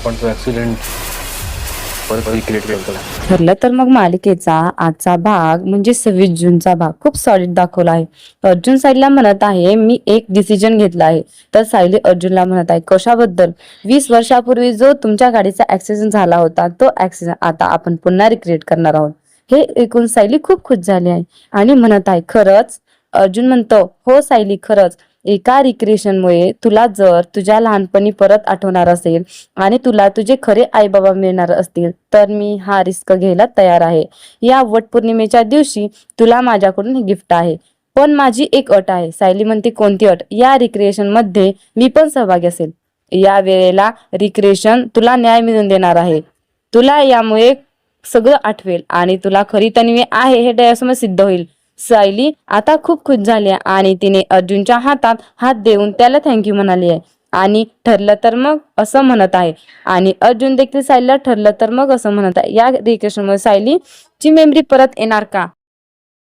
आपण तो ऍक्सिडेंट परत रिक्रिएट करतो. ठरलं तर मग मालिकेचा आजचा भाग म्हणजे 26 जूनचा भाग खूप सॉलिड दाखवला आहे. अर्जुन सायलीला म्हणत आहे मी एक डिसिजन घेतला आहे, तर सायली अर्जुनला म्हणत आहे कशाबद्दल? 20 वर्षापूर्वी जो तुमच्या गाडीचा ऍक्सिडेंट झाला होता तो ऍक्सिडेंट आता आपण पुन्हा रिक्रिएट करणार आहोत. हे ऐकून सायली खूप खुश झाली आहे आणि म्हणत आहे खरंच? अर्जुन म्हणतो हो सायली खरंच. एका रिक्रिएशनमुळे तुला जर तुझ्या लहानपणी परत आठवणार असेल आणि तुला तुझे खरे आई बाबा मिळणार असतील तर मी हा रिस्क घ्यायला तयार आहे. या वटपौर्णिमेच्या दिवशी तुला माझ्याकडून हे गिफ्ट आहे. पण माझी एक अट आहे. सायली म्हणते कोणती अट? या रिक्रिएशन मध्ये मी पण सहभागी असेल. या वेळेला रिक्रिएशन तुला न्याय मिळवून देणार आहे. तुला यामुळे सगळं आठवेल आणि तुला खरी तन्वी आहे हे डोळ्यासमोर सिद्ध होईल. सायली आता खूप खुश झाली आहे आणि तिने अर्जुनच्या हातात हात देऊन त्याला थँक्यू म्हणाली आहे आणि ठरलं तर मग असं म्हणत आहे. आणि अर्जुन देखील सायलीला ठरलं तर मग असं म्हणत आहे. या रिक्रिएशनमुळे सायलीची मेमरी परत येणार का?